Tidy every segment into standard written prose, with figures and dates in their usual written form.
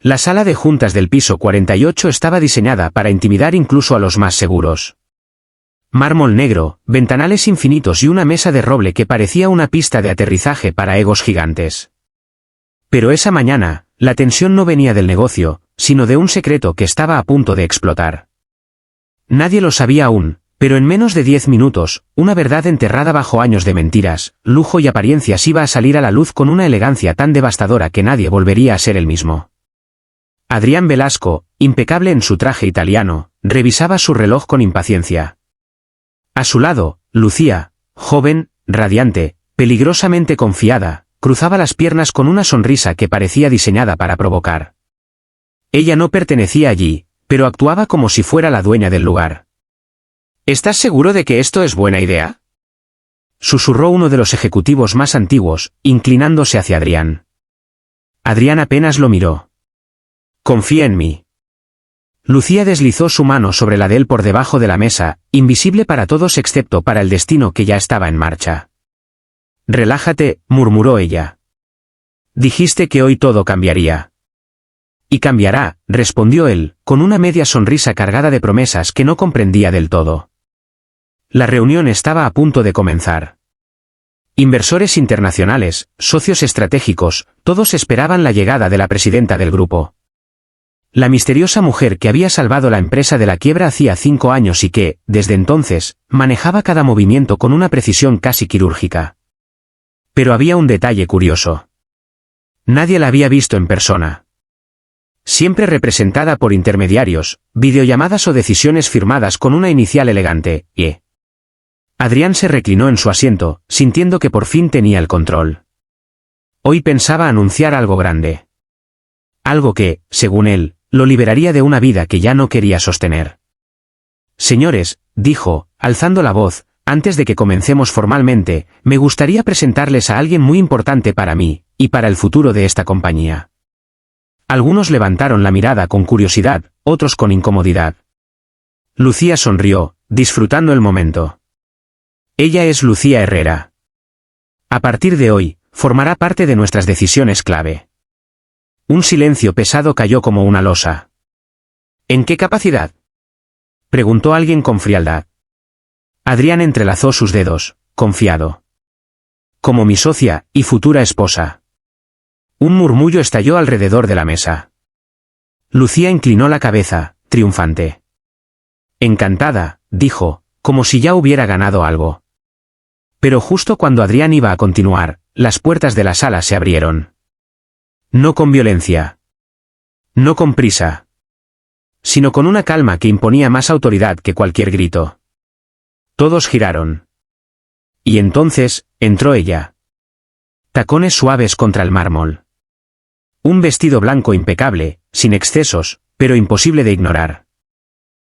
La sala de juntas del piso 48 estaba diseñada para intimidar incluso a los más seguros. Mármol negro, ventanales infinitos y una mesa de roble que parecía una pista de aterrizaje para egos gigantes. Pero esa mañana, la tensión no venía del negocio, sino de un secreto que estaba a punto de explotar. Nadie lo sabía aún, pero en menos de 10 minutos, una verdad enterrada bajo años de mentiras, lujo y apariencias iba a salir a la luz con una elegancia tan devastadora que nadie volvería a ser el mismo. Adrián Velasco, impecable en su traje italiano, revisaba su reloj con impaciencia. A su lado, Lucía, joven, radiante, peligrosamente confiada, cruzaba las piernas con una sonrisa que parecía diseñada para provocar. Ella no pertenecía allí, pero actuaba como si fuera la dueña del lugar. ¿Estás seguro de que esto es buena idea?, susurró uno de los ejecutivos más antiguos, inclinándose hacia Adrián. Adrián apenas lo miró. Confía en mí. Lucía deslizó su mano sobre la de él por debajo de la mesa, invisible para todos excepto para el destino que ya estaba en marcha. Relájate, murmuró ella. Dijiste que hoy todo cambiaría. Y cambiará, respondió él, con una media sonrisa cargada de promesas que no comprendía del todo. La reunión estaba a punto de comenzar. Inversores internacionales, socios estratégicos, todos esperaban la llegada de la presidenta del grupo. La misteriosa mujer que había salvado la empresa de la quiebra hacía 5 años y que, desde entonces, manejaba cada movimiento con una precisión casi quirúrgica. Pero había un detalle curioso. Nadie la había visto en persona. Siempre representada por intermediarios, videollamadas o decisiones firmadas con una inicial elegante, E. Adrián se reclinó en su asiento, sintiendo que por fin tenía el control. Hoy pensaba anunciar algo grande. Algo que, según él, lo liberaría de una vida que ya no quería sostener. Señores, dijo, alzando la voz, antes de que comencemos formalmente, me gustaría presentarles a alguien muy importante para mí, y para el futuro de esta compañía. Algunos levantaron la mirada con curiosidad, otros con incomodidad. Lucía sonrió, disfrutando el momento. Ella es Lucía Herrera. A partir de hoy, formará parte de nuestras decisiones clave. Un silencio pesado cayó como una losa. ¿En qué capacidad?, preguntó alguien con frialdad. Adrián entrelazó sus dedos, confiado. Como mi socia y futura esposa. Un murmullo estalló alrededor de la mesa. Lucía inclinó la cabeza, triunfante. Encantada, dijo, como si ya hubiera ganado algo. Pero justo cuando Adrián iba a continuar, las puertas de la sala se abrieron. No con violencia. No con prisa. Sino con una calma que imponía más autoridad que cualquier grito. Todos giraron. Y entonces, entró ella. Tacones suaves contra el mármol. Un vestido blanco impecable, sin excesos, pero imposible de ignorar.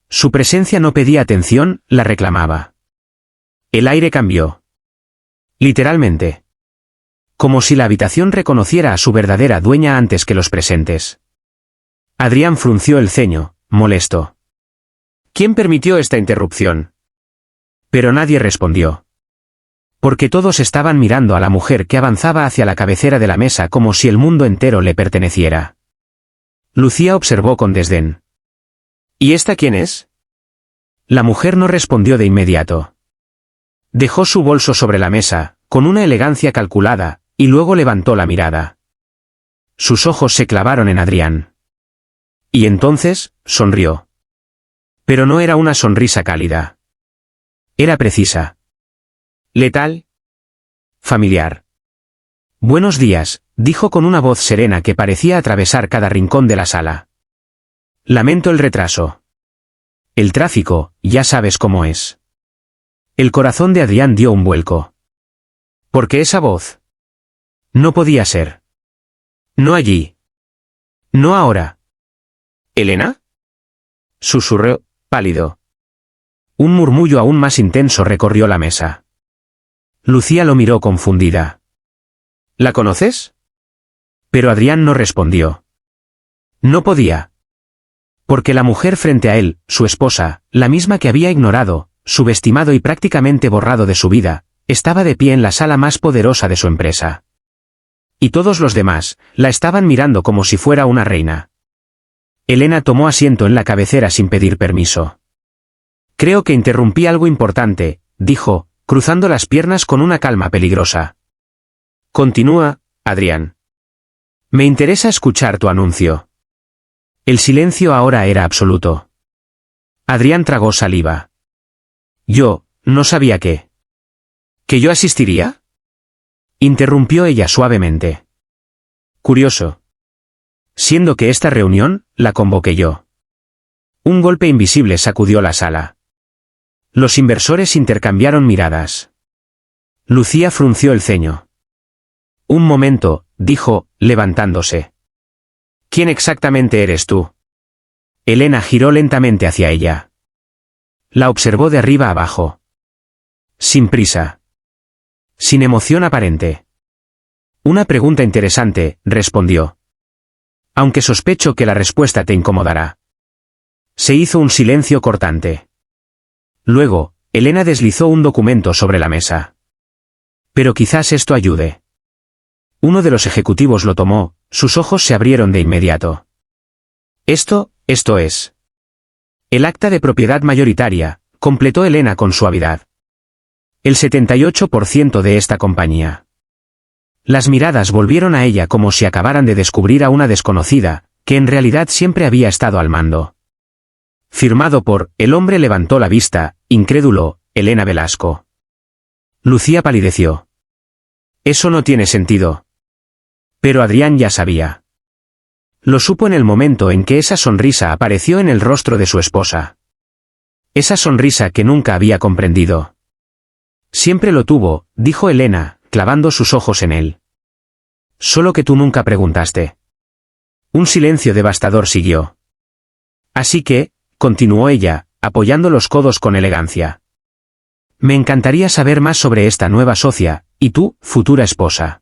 Su presencia no pedía atención, la reclamaba. El aire cambió. Literalmente. Como si la habitación reconociera a su verdadera dueña antes que los presentes. Adrián frunció el ceño, molesto. ¿Quién permitió esta interrupción? Pero nadie respondió. Porque todos estaban mirando a la mujer que avanzaba hacia la cabecera de la mesa como si el mundo entero le perteneciera. Lucía observó con desdén. ¿Y esta quién es? La mujer no respondió de inmediato. Dejó su bolso sobre la mesa, con una elegancia calculada, y luego levantó la mirada. Sus ojos se clavaron en Adrián. Y entonces, sonrió. Pero no era una sonrisa cálida. Era precisa. Letal. Familiar. Buenos días, dijo con una voz serena que parecía atravesar cada rincón de la sala. Lamento el retraso. El tráfico, ya sabes cómo es. El corazón de Adrián dio un vuelco. ¿Por qué esa voz? No podía ser. No allí. No ahora. ¿Elena?, susurró, pálido. Un murmullo aún más intenso recorrió la mesa. Lucía lo miró confundida. ¿La conoces? Pero Adrián no respondió. No podía. Porque la mujer frente a él, su esposa, la misma que había ignorado, subestimado y prácticamente borrado de su vida, estaba de pie en la sala más poderosa de su empresa. Y todos los demás, la estaban mirando como si fuera una reina. Elena tomó asiento en la cabecera sin pedir permiso. Creo que interrumpí algo importante, dijo, cruzando las piernas con una calma peligrosa. Continúa, Adrián. Me interesa escuchar tu anuncio. El silencio ahora era absoluto. Adrián tragó saliva. Yo, no sabía qué. ¿Que yo asistiría? Interrumpió ella suavemente. Curioso. Siendo que esta reunión, la convoqué yo. Un golpe invisible sacudió la sala. Los inversores intercambiaron miradas. Lucía frunció el ceño. Un momento, dijo, levantándose. ¿Quién exactamente eres tú? Elena giró lentamente hacia ella. La observó de arriba abajo. Sin prisa. Sin emoción aparente. Una pregunta interesante, respondió. Aunque sospecho que la respuesta te incomodará. Se hizo un silencio cortante. Luego, Elena deslizó un documento sobre la mesa. Pero quizás esto ayude. Uno de los ejecutivos lo tomó, sus ojos se abrieron de inmediato. Esto es. El acta de propiedad mayoritaria, completó Elena con suavidad. El 78% de esta compañía. Las miradas volvieron a ella como si acabaran de descubrir a una desconocida, que en realidad siempre había estado al mando. Firmado por, el hombre levantó la vista, incrédulo, Elena Velasco. Lucía palideció. Eso no tiene sentido. Pero Adrián ya sabía. Lo supo en el momento en que esa sonrisa apareció en el rostro de su esposa. Esa sonrisa que nunca había comprendido. Siempre lo tuvo, dijo Elena, clavando sus ojos en él. Solo que tú nunca preguntaste. Un silencio devastador siguió. Así que, continuó ella, apoyando los codos con elegancia. Me encantaría saber más sobre esta nueva socia, y tú, futura esposa.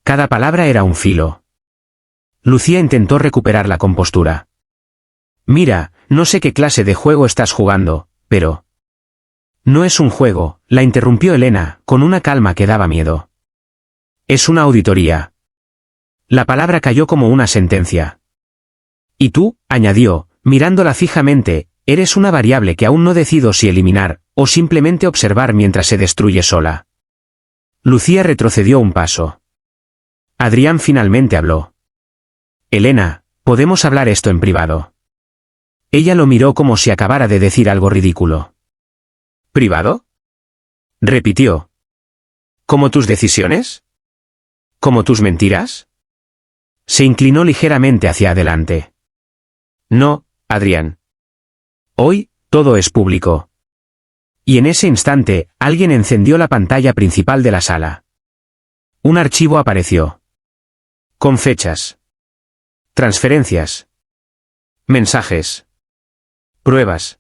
Cada palabra era un filo. Lucía intentó recuperar la compostura. Mira, no sé qué clase de juego estás jugando, pero... No es un juego, la interrumpió Elena, con una calma que daba miedo. Es una auditoría. La palabra cayó como una sentencia. Y tú, añadió, mirándola fijamente, eres una variable que aún no decido si eliminar, o simplemente observar mientras se destruye sola. Lucía retrocedió un paso. Adrián finalmente habló. Elena, podemos hablar esto en privado. Ella lo miró como si acabara de decir algo ridículo. ¿Privado? Repitió. ¿Como tus decisiones? ¿Como tus mentiras? Se inclinó ligeramente hacia adelante. No, Adrián. Hoy, todo es público. Y en ese instante, alguien encendió la pantalla principal de la sala. Un archivo apareció. Con fechas. Transferencias. Mensajes. Pruebas.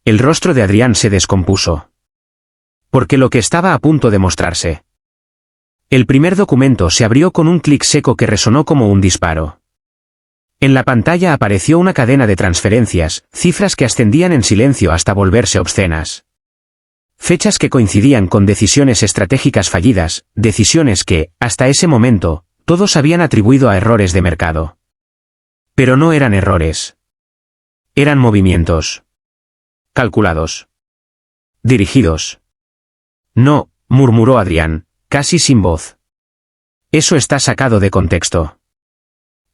El rostro de Adrián se descompuso. Porque lo que estaba a punto de mostrarse. El primer documento se abrió con un clic seco que resonó como un disparo. En la pantalla apareció una cadena de transferencias, cifras que ascendían en silencio hasta volverse obscenas. Fechas que coincidían con decisiones estratégicas fallidas, decisiones que, hasta ese momento, todos habían atribuido a errores de mercado. Pero no eran errores. Eran movimientos. Calculados. Dirigidos. No, murmuró Adrián, casi sin voz. Eso está sacado de contexto.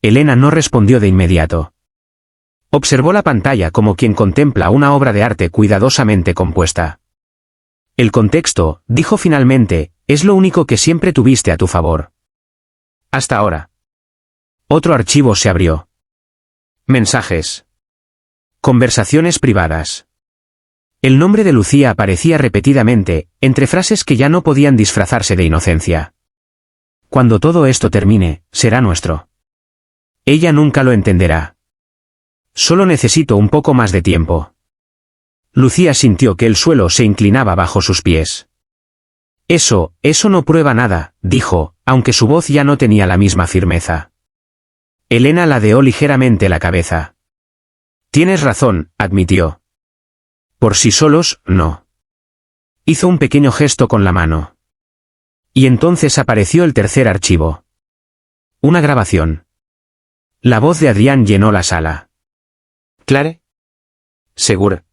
Elena no respondió de inmediato. Observó la pantalla como quien contempla una obra de arte cuidadosamente compuesta. El contexto, dijo finalmente, es lo único que siempre tuviste a tu favor. Hasta ahora. Otro archivo se abrió. Mensajes. Conversaciones privadas. El nombre de Lucía aparecía repetidamente, entre frases que ya no podían disfrazarse de inocencia. Cuando todo esto termine, será nuestro. Ella nunca lo entenderá. Solo necesito un poco más de tiempo. Lucía sintió que el suelo se inclinaba bajo sus pies. Eso no prueba nada, dijo, aunque su voz ya no tenía la misma firmeza. Elena ladeó ligeramente la cabeza. Tienes razón, admitió. Por sí solos, no. Hizo un pequeño gesto con la mano. Y entonces apareció el tercer archivo. Una grabación. La voz de Adrián llenó la sala. ¿Clare? ¿Segura?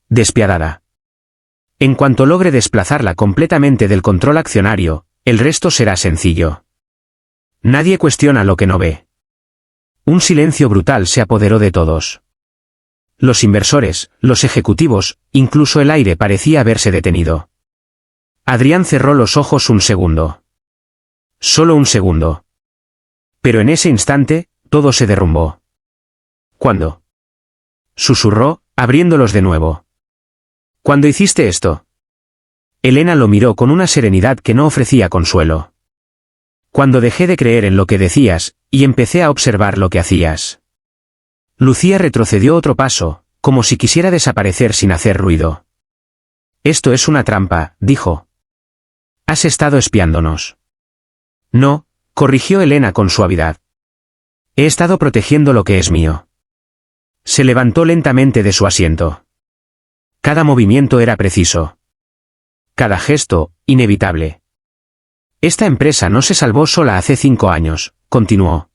Despiadada. En cuanto logre desplazarla completamente del control accionario, el resto será sencillo. Nadie cuestiona lo que no ve. Un silencio brutal se apoderó de todos. Los inversores, los ejecutivos, incluso el aire parecía haberse detenido. Adrián cerró los ojos un segundo. Solo un segundo. Pero en ese instante, todo se derrumbó. ¿Cuándo? Susurró, abriéndolos de nuevo. ¿Cuándo hiciste esto? Elena lo miró con una serenidad que no ofrecía consuelo. Cuando dejé de creer en lo que decías, y empecé a observar lo que hacías. Lucía retrocedió otro paso, como si quisiera desaparecer sin hacer ruido. Esto es una trampa, dijo. Has estado espiándonos. No, corrigió Elena con suavidad. He estado protegiendo lo que es mío. Se levantó lentamente de su asiento. Cada movimiento era preciso. Cada gesto, inevitable. Esta empresa no se salvó sola hace 5 años, continuó.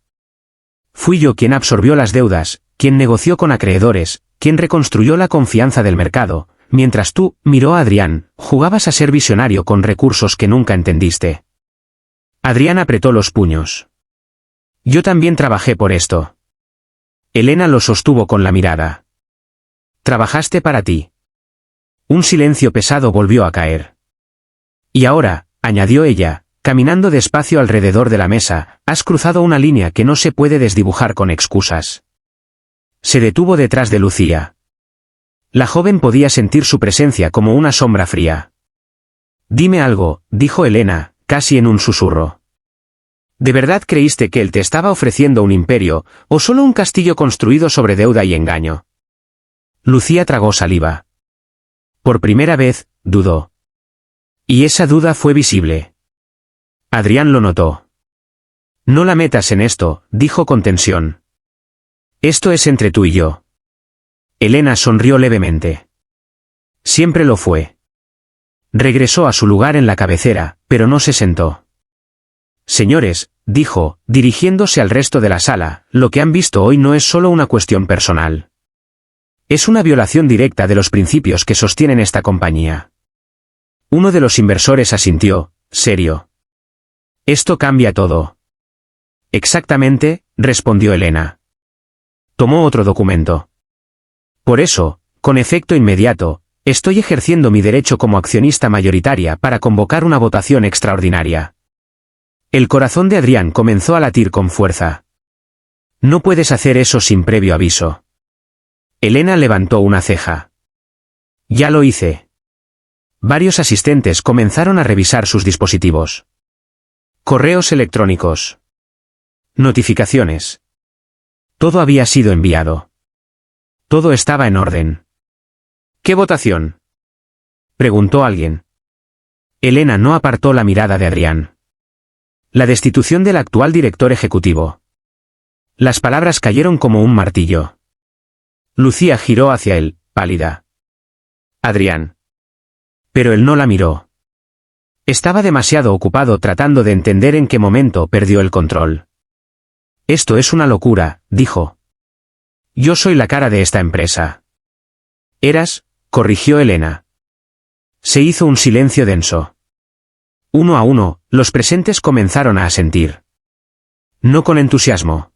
Fui yo quien absorbió las deudas, quien negoció con acreedores, quien reconstruyó la confianza del mercado, mientras tú, miró a Adrián, jugabas a ser visionario con recursos que nunca entendiste. Adrián apretó los puños. Yo también trabajé por esto. Elena lo sostuvo con la mirada. Trabajaste para ti. Un silencio pesado volvió a caer. Y ahora, añadió ella, caminando despacio alrededor de la mesa, has cruzado una línea que no se puede desdibujar con excusas. Se detuvo detrás de Lucía. La joven podía sentir su presencia como una sombra fría. Dime algo, dijo Elena, casi en un susurro. ¿De verdad creíste que él te estaba ofreciendo un imperio, o solo un castillo construido sobre deuda y engaño? Lucía tragó saliva. Por primera vez, dudó. Y esa duda fue visible. Adrián lo notó. No la metas en esto, dijo con tensión. Esto es entre tú y yo. Elena sonrió levemente. Siempre lo fue. Regresó a su lugar en la cabecera, pero no se sentó. Señores, dijo, dirigiéndose al resto de la sala, lo que han visto hoy no es solo una cuestión personal. Es una violación directa de los principios que sostienen esta compañía. Uno de los inversores asintió, serio. Esto cambia todo. Exactamente, respondió Elena. Tomó otro documento. Por eso, con efecto inmediato, estoy ejerciendo mi derecho como accionista mayoritaria para convocar una votación extraordinaria. El corazón de Adrián comenzó a latir con fuerza. No puedes hacer eso sin previo aviso. Elena levantó una ceja. Ya lo hice. Varios asistentes comenzaron a revisar sus dispositivos. Correos electrónicos. Notificaciones. Todo había sido enviado. Todo estaba en orden. ¿Qué votación? Preguntó alguien. Elena no apartó la mirada de Adrián. La destitución del actual director ejecutivo. Las palabras cayeron como un martillo. Lucía giró hacia él, pálida. Adrián. Pero él no la miró. Estaba demasiado ocupado tratando de entender en qué momento perdió el control. Esto es una locura, dijo. Yo soy la cara de esta empresa. Eras, corrigió Elena. Se hizo un silencio denso. Uno a uno, los presentes comenzaron a asentir. No con entusiasmo,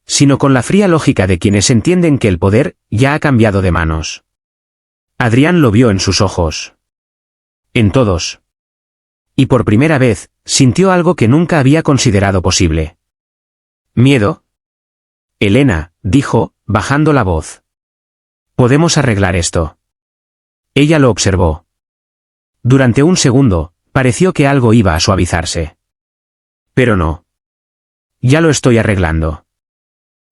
sino con la fría lógica de quienes entienden que el poder ya ha cambiado de manos. Adrián lo vio en sus ojos. En todos. Y por primera vez, sintió algo que nunca había considerado posible. ¿Miedo? Elena, dijo, bajando la voz. Podemos arreglar esto. Ella lo observó. Durante un segundo, pareció que algo iba a suavizarse. Pero no. Ya lo estoy arreglando.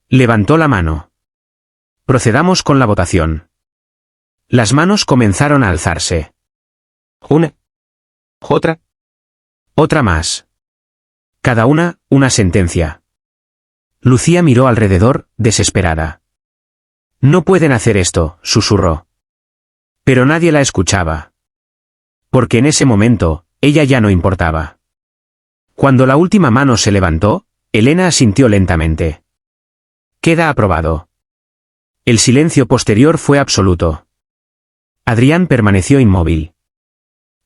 Levantó la mano. Procedamos con la votación. Las manos comenzaron a alzarse. Una. Otra. Otra más. Cada una sentencia. Lucía miró alrededor, desesperada. No pueden hacer esto, susurró. Pero nadie la escuchaba. Porque en ese momento, ella ya no importaba. Cuando la última mano se levantó, Elena asintió lentamente. Queda aprobado. El silencio posterior fue absoluto. Adrián permaneció inmóvil.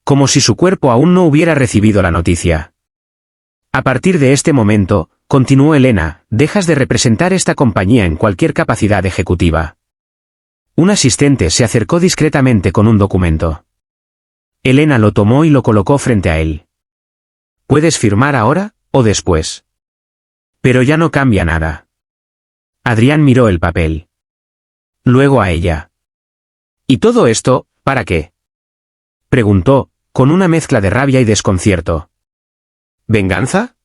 Como si su cuerpo aún no hubiera recibido la noticia. A partir de este momento, continuó Elena, dejas de representar esta compañía en cualquier capacidad ejecutiva. Un asistente se acercó discretamente con un documento. Elena lo tomó y lo colocó frente a él. ¿Puedes firmar ahora, o después? Pero ya no cambia nada. Adrián miró el papel. Luego a ella. ¿Y todo esto, para qué? Preguntó, con una mezcla de rabia y desconcierto. ¿Venganza?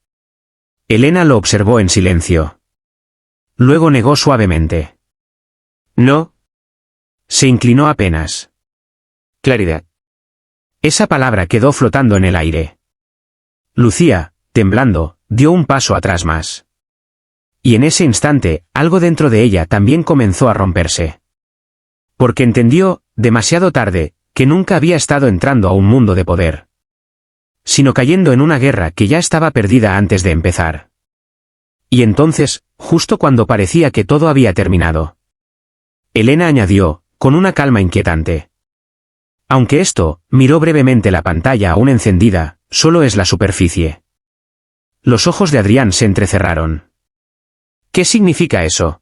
Elena lo observó en silencio. Luego negó suavemente. No. Se inclinó apenas. Claridad. Esa palabra quedó flotando en el aire. Lucía, temblando, dio un paso atrás más. Y en ese instante, algo dentro de ella también comenzó a romperse. Porque entendió, demasiado tarde, que nunca había estado entrando a un mundo de poder, sino cayendo en una guerra que ya estaba perdida antes de empezar. Y entonces, justo cuando parecía que todo había terminado, Elena añadió, con una calma inquietante. Aunque esto, miró brevemente la pantalla aún encendida, solo es la superficie. Los ojos de Adrián se entrecerraron. ¿Qué significa eso?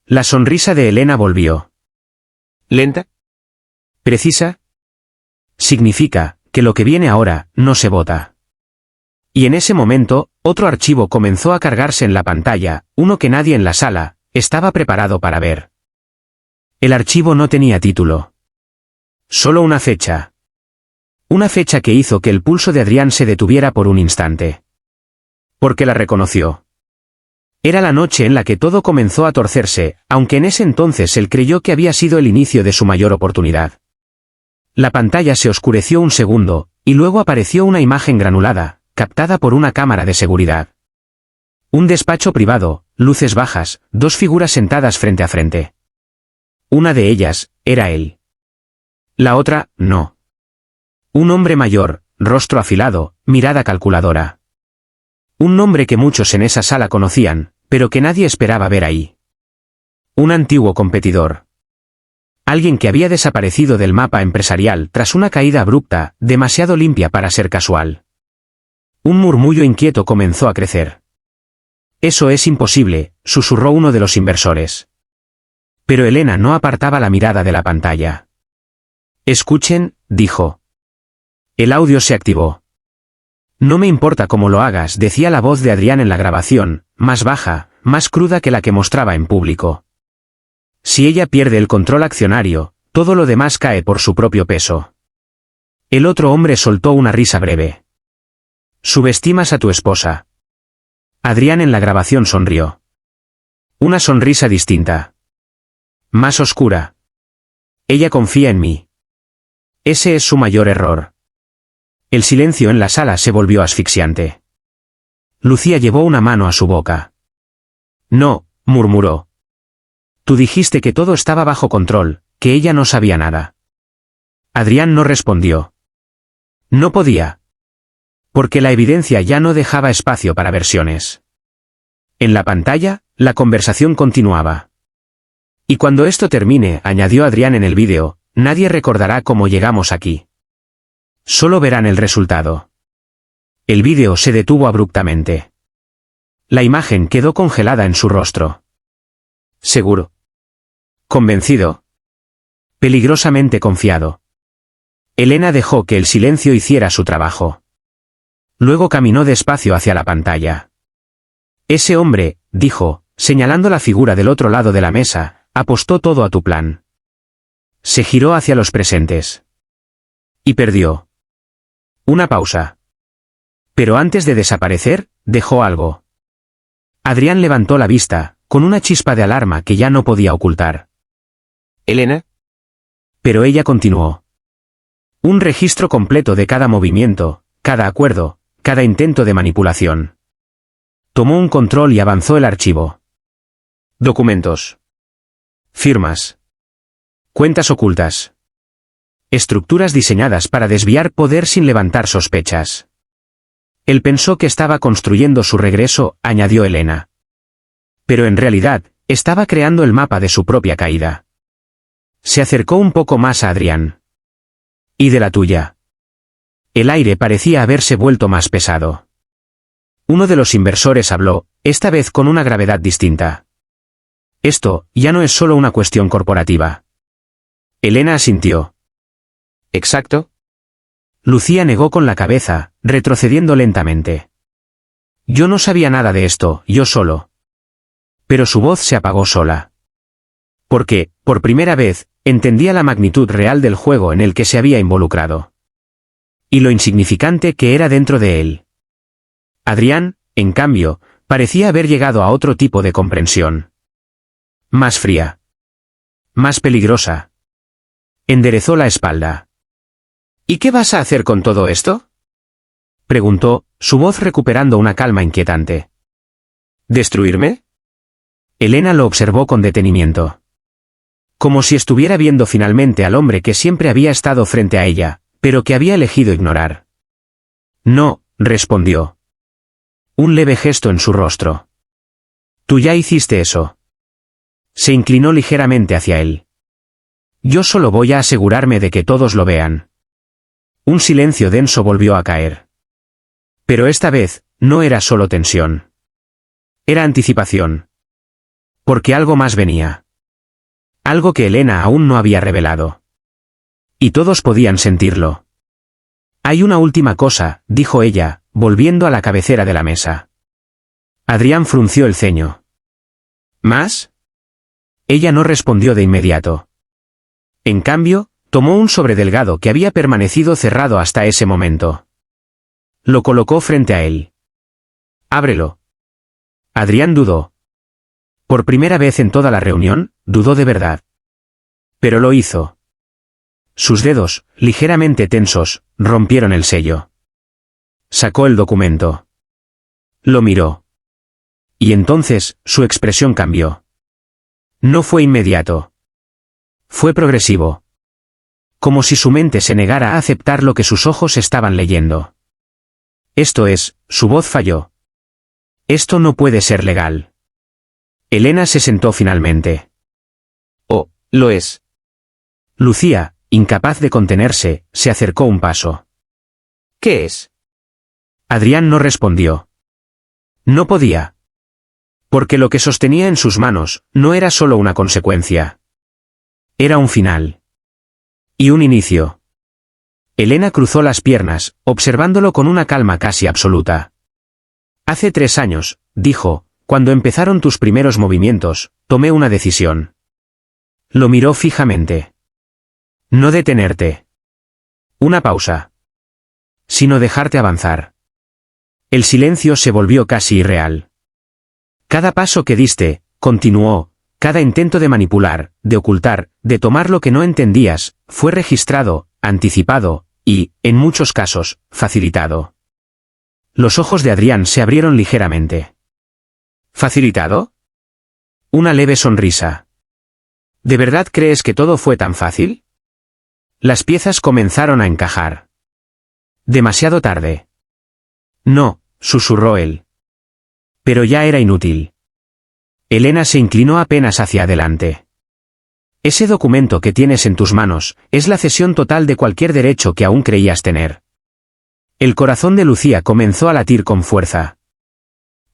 La sonrisa de Elena volvió. ¿Lenta? ¿Precisa? Significa que lo que viene ahora no se vota. Y en ese momento, otro archivo comenzó a cargarse en la pantalla, uno que nadie en la sala estaba preparado para ver. El archivo no tenía título. Solo una fecha. Una fecha que hizo que el pulso de Adrián se detuviera por un instante. Porque la reconoció. Era la noche en la que todo comenzó a torcerse, aunque en ese entonces él creyó que había sido el inicio de su mayor oportunidad. La pantalla se oscureció un segundo, y luego apareció una imagen granulada, captada por una cámara de seguridad. Un despacho privado, luces bajas, dos figuras sentadas frente a frente. Una de ellas, era él. La otra, no. Un hombre mayor, rostro afilado, mirada calculadora. Un nombre que muchos en esa sala conocían, pero que nadie esperaba ver ahí. Un antiguo competidor. Alguien que había desaparecido del mapa empresarial tras una caída abrupta, demasiado limpia para ser casual. Un murmullo inquieto comenzó a crecer. Eso es imposible, susurró uno de los inversores. Pero Elena no apartaba la mirada de la pantalla. Escuchen, dijo. El audio se activó. No me importa cómo lo hagas, decía la voz de Adrián en la grabación, más baja, más cruda que la que mostraba en público. Si ella pierde el control accionario, todo lo demás cae por su propio peso. El otro hombre soltó una risa breve. Subestimas a tu esposa. Adrián en la grabación sonrió. Una sonrisa distinta. Más oscura. Ella confía en mí. Ese es su mayor error. El silencio en la sala se volvió asfixiante. Lucía llevó una mano a su boca. No, murmuró. Tú dijiste que todo estaba bajo control, que ella no sabía nada. Adrián no respondió. No podía. Porque la evidencia ya no dejaba espacio para versiones. En la pantalla, la conversación continuaba. Y cuando esto termine, añadió Adrián en el vídeo, nadie recordará cómo llegamos aquí. Solo verán el resultado. El vídeo se detuvo abruptamente. La imagen quedó congelada en su rostro. ¿Seguro? ¿Convencido? Peligrosamente confiado. Elena dejó que el silencio hiciera su trabajo. Luego caminó despacio hacia la pantalla. Ese hombre, dijo, señalando la figura del otro lado de la mesa, apostó todo a tu plan. Se giró hacia los presentes. Y perdió. Una pausa. Pero antes de desaparecer, dejó algo. Adrián levantó la vista, con una chispa de alarma que ya no podía ocultar. ¿Elena? Pero ella continuó. Un registro completo de cada movimiento, cada acuerdo, cada intento de manipulación. Tomó un control y avanzó el archivo. Documentos. Firmas. Cuentas ocultas. Estructuras diseñadas para desviar poder sin levantar sospechas. Él pensó que estaba construyendo su regreso, añadió Elena. Pero en realidad, Estaba creando el mapa de su propia caída. Se acercó un poco más a Adrián. ¿Y de la tuya? El aire parecía haberse vuelto más pesado. Uno de los inversores habló, esta vez con una gravedad distinta. Esto ya no es solo una cuestión corporativa. Elena asintió. ¿Exacto? Lucía negó con la cabeza, retrocediendo lentamente. Yo no sabía nada de esto, yo solo. Pero su voz se apagó sola. Porque, por primera vez, entendía la magnitud real del juego en el que se había involucrado. Y lo insignificante que era dentro de él. Adrián, en cambio, parecía haber llegado a otro tipo de comprensión. Más fría. Más peligrosa. Enderezó la espalda. ¿Y qué vas a hacer con todo esto? Preguntó, su voz recuperando una calma inquietante. ¿Destruirme? Elena lo observó con detenimiento. Como si estuviera viendo finalmente al hombre que siempre había estado frente a ella, pero que había elegido ignorar. No, respondió. Un leve gesto en su rostro. Tú ya hiciste eso. Se inclinó ligeramente hacia él. Yo solo voy a asegurarme de que todos lo vean. Un silencio denso volvió a caer. Pero esta vez, no era solo tensión. Era anticipación. Porque algo más venía. Algo que Elena aún no había revelado. Y todos podían sentirlo. Hay una última cosa, dijo ella, volviendo a la cabecera de la mesa. Adrián frunció el ceño. ¿Más? Ella no respondió de inmediato. En cambio, tomó un sobre delgado que había permanecido cerrado hasta ese momento. Lo colocó frente a él. Ábrelo. Adrián dudó. Por primera vez en toda la reunión, dudó de verdad. Pero lo hizo. Sus dedos, ligeramente tensos, rompieron el sello. Sacó el documento. Lo miró. Y entonces, su expresión cambió. No fue inmediato. Fue progresivo. Como si su mente se negara a aceptar lo que sus ojos estaban leyendo. Esto es, su voz falló. Esto no puede ser legal. Elena se sentó finalmente. Oh, lo es. Lucía, incapaz de contenerse, se acercó un paso. ¿Qué es? Adrián no respondió. No podía. Porque lo que sostenía en sus manos, no era solo una consecuencia. Era un final. Y un inicio. Elena cruzó las piernas, observándolo con una calma casi absoluta. Hace 3 años, dijo, cuando empezaron tus primeros movimientos, tomé una decisión. Lo miró fijamente. No detenerte. Una pausa. Sino dejarte avanzar. El silencio se volvió casi irreal. Cada paso que diste, continuó, cada intento de manipular, de ocultar, de tomar lo que no entendías, fue registrado, anticipado, y, en muchos casos, facilitado. Los ojos de Adrián se abrieron ligeramente. ¿Facilitado? Una leve sonrisa. ¿De verdad crees que todo fue tan fácil? Las piezas comenzaron a encajar. Demasiado tarde. No, susurró él. Pero ya era inútil. Elena se inclinó apenas hacia adelante. Ese documento que tienes en tus manos, es la cesión total de cualquier derecho que aún creías tener. El corazón de Lucía comenzó a latir con fuerza.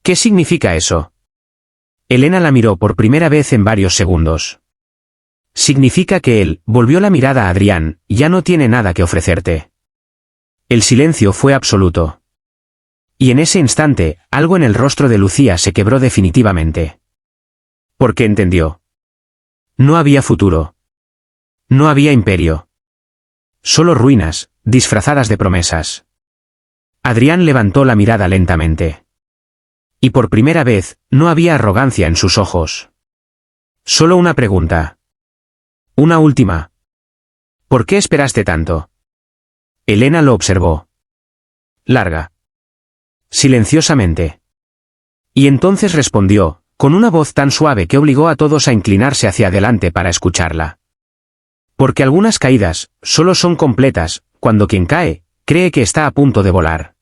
¿Qué significa eso? Elena la miró por primera vez en varios segundos. Significa que él, volvió la mirada a Adrián, ya no tiene nada que ofrecerte. El silencio fue absoluto. Y en ese instante, algo en el rostro de Lucía se quebró definitivamente. Porque entendió. No había futuro. No había imperio. Solo ruinas, disfrazadas de promesas. Adrián levantó la mirada lentamente. Y por primera vez, no había arrogancia en sus ojos. Solo una pregunta. Una última. ¿Por qué esperaste tanto? Elena lo observó. Larga. Silenciosamente. Y entonces respondió, con una voz tan suave que obligó a todos a inclinarse hacia adelante para escucharla. Porque algunas caídas, solo son completas, cuando quien cae, cree que está a punto de volar.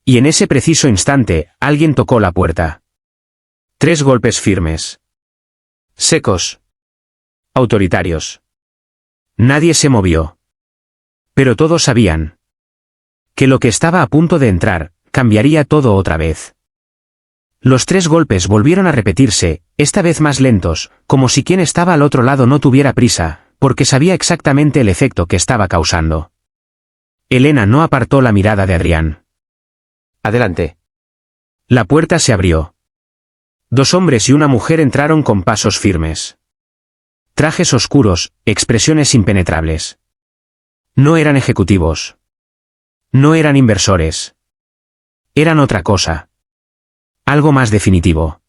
Y en ese preciso instante, alguien tocó la puerta. 3 golpes firmes. Secos. Autoritarios. Nadie se movió. Pero todos sabían que lo que estaba a punto de entrar, cambiaría todo otra vez. Los 3 golpes volvieron a repetirse, esta vez más lentos, como si quien estaba al otro lado no tuviera prisa, porque sabía exactamente el efecto que estaba causando. Elena no apartó la mirada de Adrián. Adelante. La puerta se abrió. 2 hombres y una mujer entraron con pasos firmes. Trajes oscuros, expresiones impenetrables. No eran ejecutivos. No eran inversores. Eran otra cosa. Algo más definitivo.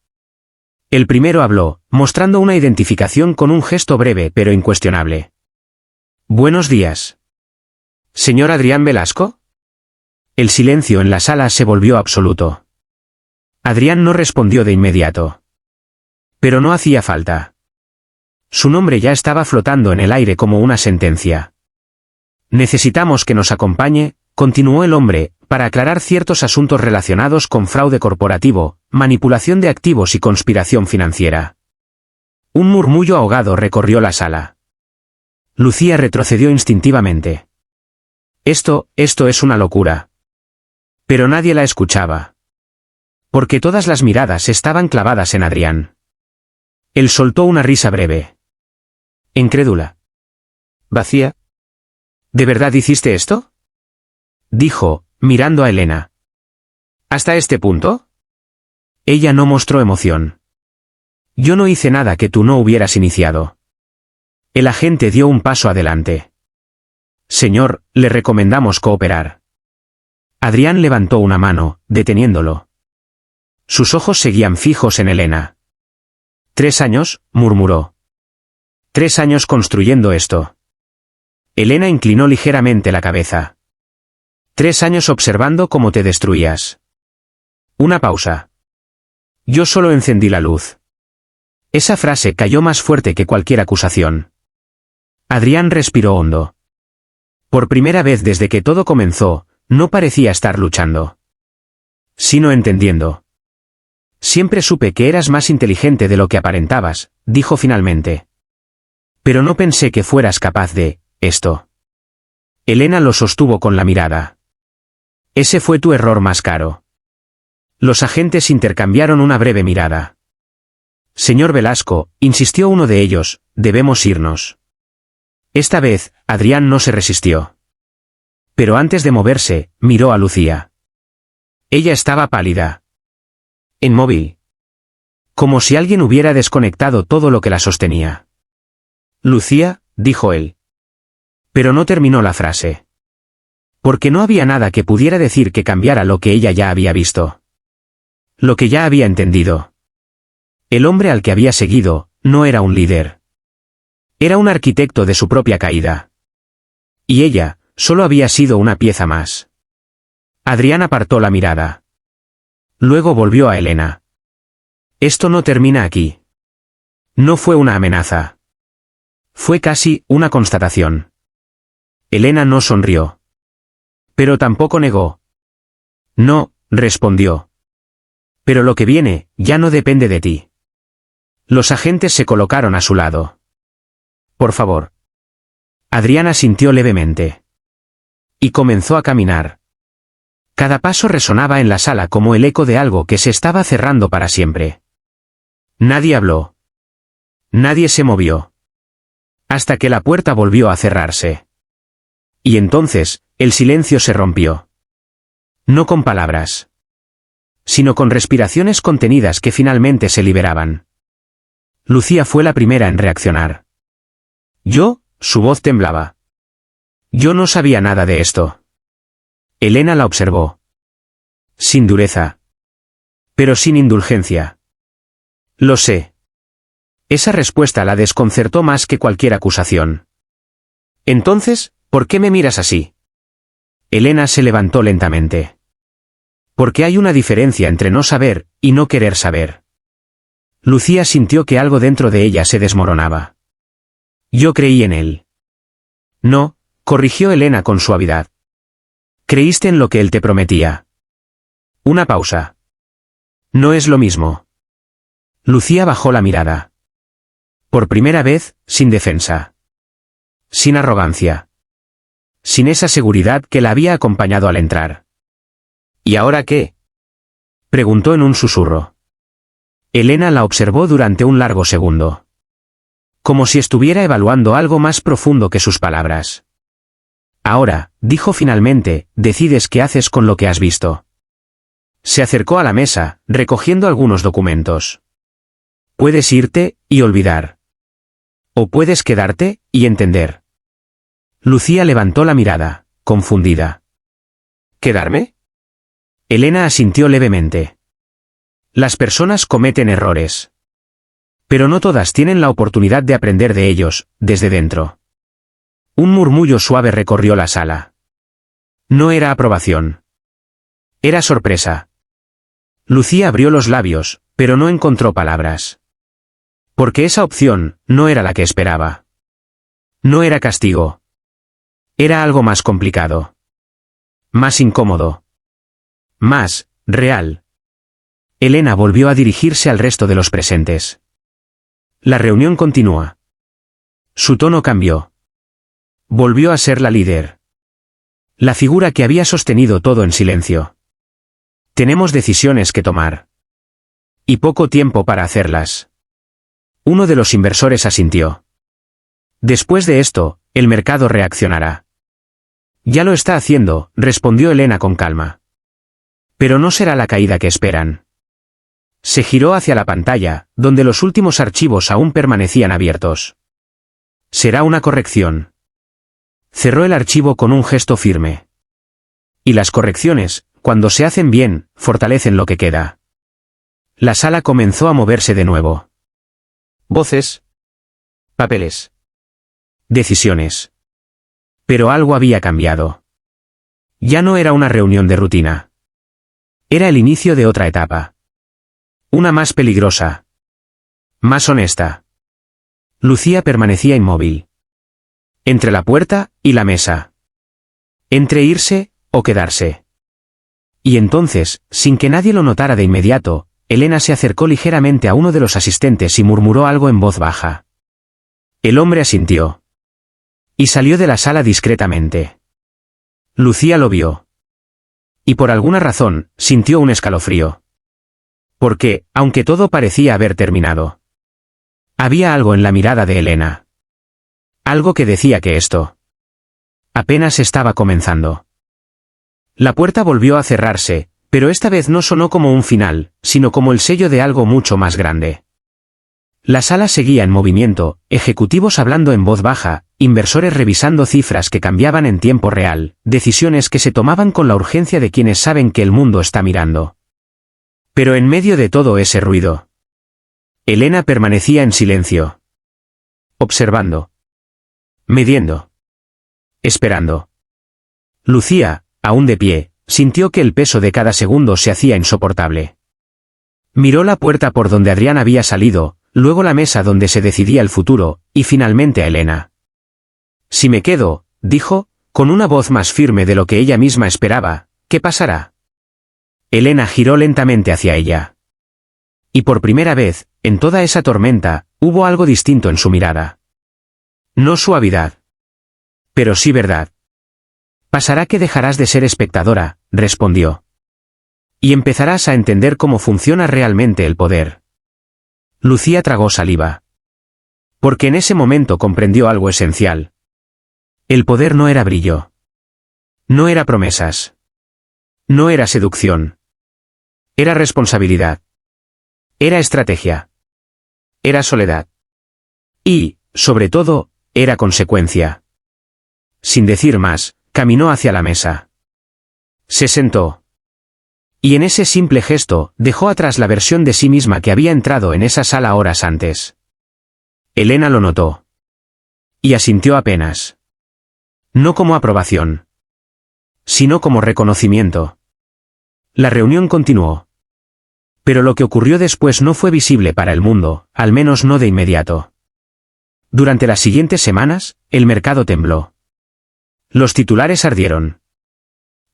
El primero habló, mostrando una identificación con un gesto breve pero incuestionable. Buenos días. ¿Señor Adrián Velasco? El silencio en la sala se volvió absoluto. Adrián no respondió de inmediato. Pero no hacía falta. Su nombre ya estaba flotando en el aire como una sentencia. Necesitamos que nos acompañe, continuó el hombre, para aclarar ciertos asuntos relacionados con fraude corporativo, manipulación de activos y conspiración financiera. Un murmullo ahogado recorrió la sala. Lucía retrocedió instintivamente. Esto es una locura. Pero nadie la escuchaba. Porque todas las miradas estaban clavadas en Adrián. Él soltó una risa breve. Incrédula. ¿Vacía? ¿De verdad hiciste esto? Dijo, mirando a Elena. ¿Hasta este punto? Ella no mostró emoción. Yo no hice nada que tú no hubieras iniciado. El agente dio un paso adelante. Señor, le recomendamos cooperar. Adrián levantó una mano, deteniéndolo. Sus ojos seguían fijos en Elena. 3 años, murmuró. 3 años construyendo esto. Elena inclinó ligeramente la cabeza. 3 años observando cómo te destruías. Una pausa. Yo solo encendí la luz. Esa frase cayó más fuerte que cualquier acusación. Adrián respiró hondo. Por primera vez desde que todo comenzó, no parecía estar luchando, sino entendiendo. Siempre supe que eras más inteligente de lo que aparentabas, dijo finalmente. Pero no pensé que fueras capaz de esto. Elena lo sostuvo con la mirada. Ese fue tu error más caro. Los agentes intercambiaron una breve mirada. Señor Velasco, insistió uno de ellos, debemos irnos. Esta vez, Adrián no se resistió. Pero antes de moverse, miró a Lucía. Ella estaba pálida. Inmóvil. Como si alguien hubiera desconectado todo lo que la sostenía. Lucía, dijo él. Pero no terminó la frase. Porque no había nada que pudiera decir que cambiara lo que ella ya había visto. Lo que ya había entendido. El hombre al que había seguido, no era un líder. Era un arquitecto de su propia caída. Y ella, solo había sido una pieza más. Adrián apartó la mirada. Luego volvió a Elena. Esto no termina aquí. No fue una amenaza. Fue casi una constatación. Elena no sonrió. Pero tampoco negó. No, respondió. Pero lo que viene, ya no depende de ti. Los agentes se colocaron a su lado. Por favor. Adrián asintió levemente. Y comenzó a caminar. Cada paso resonaba en la sala como el eco de algo que se estaba cerrando para siempre. Nadie habló. Nadie se movió. Hasta que la puerta volvió a cerrarse. Y entonces, el silencio se rompió. No con palabras, sino con respiraciones contenidas que finalmente se liberaban. Lucía fue la primera en reaccionar. Su voz temblaba. Yo no sabía nada de esto. Elena la observó. Sin dureza. Pero sin indulgencia. Lo sé. Esa respuesta la desconcertó más que cualquier acusación. Entonces, ¿por qué me miras así? Elena se levantó lentamente. Porque hay una diferencia entre no saber y no querer saber. Lucía sintió que algo dentro de ella se desmoronaba. Yo creí en él. No, corrigió Elena con suavidad. Creíste en lo que él te prometía. Una pausa. No es lo mismo. Lucía bajó la mirada. Por primera vez, sin defensa. Sin arrogancia. Sin esa seguridad que la había acompañado al entrar. ¿Y ahora qué? Preguntó en un susurro. Elena la observó durante un largo segundo. Como si estuviera evaluando algo más profundo que sus palabras. Ahora, dijo finalmente, decides qué haces con lo que has visto. Se acercó a la mesa, recogiendo algunos documentos. Puedes irte, y olvidar. O puedes quedarte, y entender. Lucía levantó la mirada, confundida. ¿Quedarme? Elena asintió levemente. Las personas cometen errores. Pero no todas tienen la oportunidad de aprender de ellos, desde dentro. Un murmullo suave recorrió la sala. No era aprobación. Era sorpresa. Lucía abrió los labios, pero no encontró palabras. Porque esa opción no era la que esperaba. No era castigo. Era algo más complicado. Más incómodo. Más real. Elena volvió a dirigirse al resto de los presentes. La reunión continúa. Su tono cambió. Volvió a ser la líder. La figura que había sostenido todo en silencio. Tenemos decisiones que tomar. Y poco tiempo para hacerlas. Uno de los inversores asintió. Después de esto, el mercado reaccionará. Ya lo está haciendo, respondió Elena con calma. Pero no será la caída que esperan. Se giró hacia la pantalla, donde los últimos archivos aún permanecían abiertos. Será una corrección. Cerró el archivo con un gesto firme. Y las correcciones, cuando se hacen bien, fortalecen lo que queda. La sala comenzó a moverse de nuevo. Voces. Papeles. Decisiones. Pero algo había cambiado. Ya no era una reunión de rutina. Era el inicio de otra etapa. Una más peligrosa. Más honesta. Lucía permanecía inmóvil. Entre la puerta y la mesa. Entre irse o quedarse. Y entonces, sin que nadie lo notara de inmediato, Elena se acercó ligeramente a uno de los asistentes y murmuró algo en voz baja. El hombre asintió. Y salió de la sala discretamente. Lucía lo vio. Y por alguna razón, sintió un escalofrío. Porque, aunque todo parecía haber terminado, había algo en la mirada de Elena. Algo que decía que esto apenas estaba comenzando. La puerta volvió a cerrarse, pero esta vez no sonó como un final, sino como el sello de algo mucho más grande. La sala seguía en movimiento, ejecutivos hablando en voz baja, inversores revisando cifras que cambiaban en tiempo real, decisiones que se tomaban con la urgencia de quienes saben que el mundo está mirando. Pero en medio de todo ese ruido, Elena permanecía en silencio. Observando. Midiendo. Esperando. Lucía, aún de pie, sintió que el peso de cada segundo se hacía insoportable. Miró la puerta por donde Adrián había salido, luego la mesa donde se decidía el futuro, y finalmente a Elena. Si me quedo, dijo, con una voz más firme de lo que ella misma esperaba, ¿qué pasará? Elena giró lentamente hacia ella. Y por primera vez, en toda esa tormenta, hubo algo distinto en su mirada. No suavidad. Pero sí verdad. Pasará que dejarás de ser espectadora, respondió. Y empezarás a entender cómo funciona realmente el poder. Lucía tragó saliva. Porque en ese momento comprendió algo esencial. El poder no era brillo. No era promesas. No era seducción. Era responsabilidad. Era estrategia. Era soledad. Y, sobre todo, era consecuencia. Sin decir más, caminó hacia la mesa. Se sentó. Y en ese simple gesto, dejó atrás la versión de sí misma que había entrado en esa sala horas antes. Elena lo notó. Y asintió apenas. No como aprobación. Sino como reconocimiento. La reunión continuó. Pero lo que ocurrió después no fue visible para el mundo, al menos no de inmediato. Durante las siguientes semanas, el mercado tembló. Los titulares ardieron.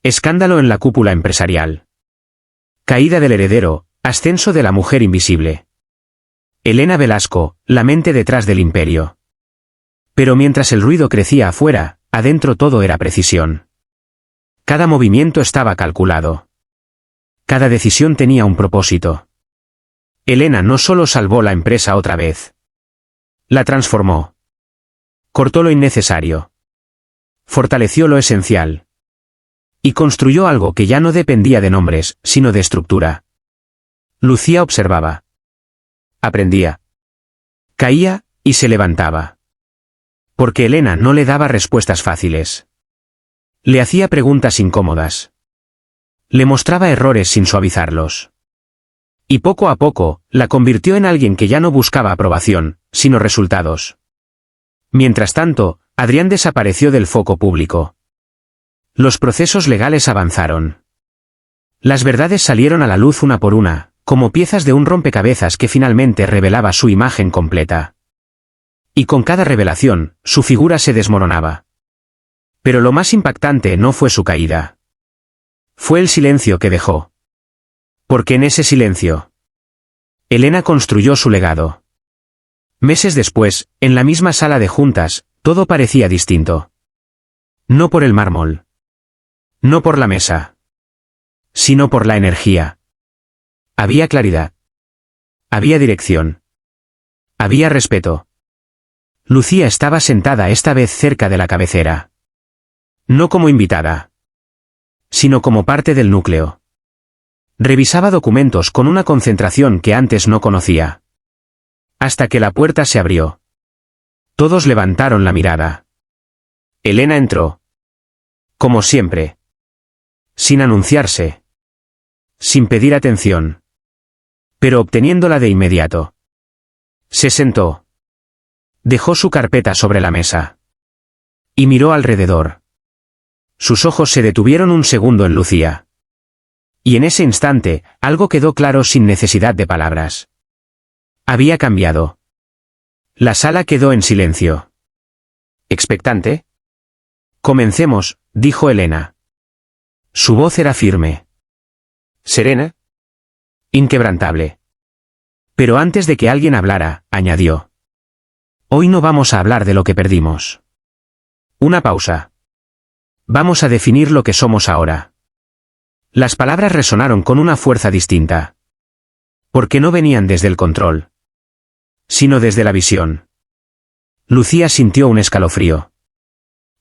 Escándalo en la cúpula empresarial. Caída del heredero, ascenso de la mujer invisible. Elena Velasco, la mente detrás del imperio. Pero mientras el ruido crecía afuera, adentro todo era precisión. Cada movimiento estaba calculado. Cada decisión tenía un propósito. Elena no solo salvó la empresa otra vez. La transformó. Cortó lo innecesario. Fortaleció lo esencial. Y construyó algo que ya no dependía de nombres, sino de estructura. Lucía observaba. Aprendía. Caía, y se levantaba. Porque Elena no le daba respuestas fáciles. Le hacía preguntas incómodas. Le mostraba errores sin suavizarlos. Y poco a poco, la convirtió en alguien que ya no buscaba aprobación, sino resultados. Mientras tanto, Adrián desapareció del foco público. Los procesos legales avanzaron. Las verdades salieron a la luz una por una, como piezas de un rompecabezas que finalmente revelaba su imagen completa. Y con cada revelación, su figura se desmoronaba. Pero lo más impactante no fue su caída. Fue el silencio que dejó. Porque en ese silencio, Elena construyó su legado. Meses después, en la misma sala de juntas, todo parecía distinto. No por el mármol. No por la mesa. Sino por la energía. Había claridad. Había dirección. Había respeto. Lucía estaba sentada esta vez cerca de la cabecera. No como invitada, sino como parte del núcleo. Revisaba documentos con una concentración que antes no conocía. Hasta que la puerta se abrió. Todos levantaron la mirada. Elena entró. Como siempre. Sin anunciarse. Sin pedir atención. Pero obteniéndola de inmediato. Se sentó. Dejó su carpeta sobre la mesa. Y miró alrededor. Sus ojos se detuvieron un segundo en Lucía. Y en ese instante, algo quedó claro sin necesidad de palabras. Había cambiado. La sala quedó en silencio. ¿Expectante? Comencemos, dijo Elena. Su voz era firme. ¿Serena? Inquebrantable. Pero antes de que alguien hablara, añadió. Hoy no vamos a hablar de lo que perdimos. Una pausa. Vamos a definir lo que somos ahora. Las palabras resonaron con una fuerza distinta. Porque no venían desde el control, sino desde la visión. Lucía sintió un escalofrío.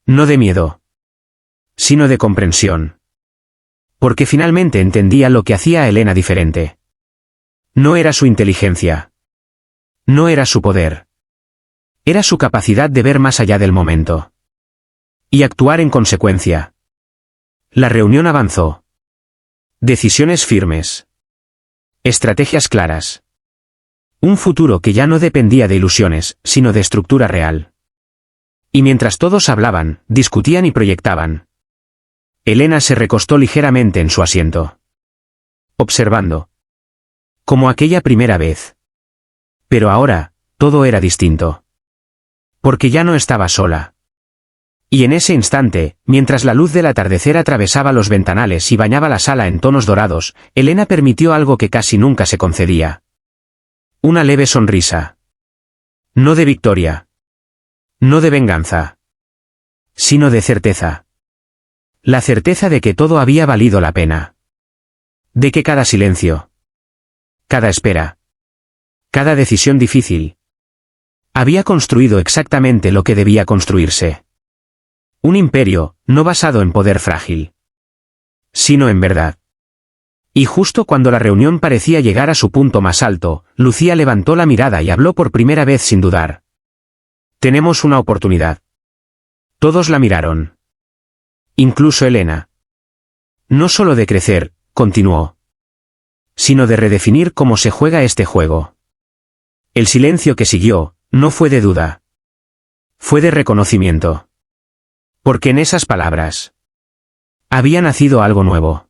No de miedo, sino de comprensión. Porque finalmente entendía lo que hacía a Elena diferente. No era su inteligencia. No era su poder. Era su capacidad de ver más allá del momento. Y actuar en consecuencia. La reunión avanzó. Decisiones firmes. Estrategias claras. Un futuro que ya no dependía de ilusiones, sino de estructura real. Y mientras todos hablaban, discutían y proyectaban, Elena se recostó ligeramente en su asiento. Observando. Como aquella primera vez. Pero ahora, todo era distinto. Porque ya no estaba sola. Y en ese instante, mientras la luz del atardecer atravesaba los ventanales y bañaba la sala en tonos dorados, Elena permitió algo que casi nunca se concedía. Una leve sonrisa. No de victoria. No de venganza. Sino de certeza. La certeza de que todo había valido la pena. De que cada silencio. Cada espera. Cada decisión difícil. Había construido exactamente lo que debía construirse. Un imperio, no basado en poder frágil, sino en verdad. Y justo cuando la reunión parecía llegar a su punto más alto, Lucía levantó la mirada y habló por primera vez sin dudar. Tenemos una oportunidad. Todos la miraron. Incluso Elena. No solo de crecer, continuó, sino de redefinir cómo se juega este juego. El silencio que siguió, no fue de duda. Fue de reconocimiento. Porque en esas palabras había nacido algo nuevo.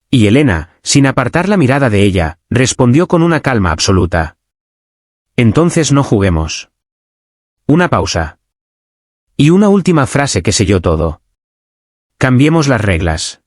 Y Elena, sin apartar la mirada de ella, respondió con una calma absoluta. Entonces no juguemos. Una pausa. Y una última frase que selló todo. Cambiemos las reglas.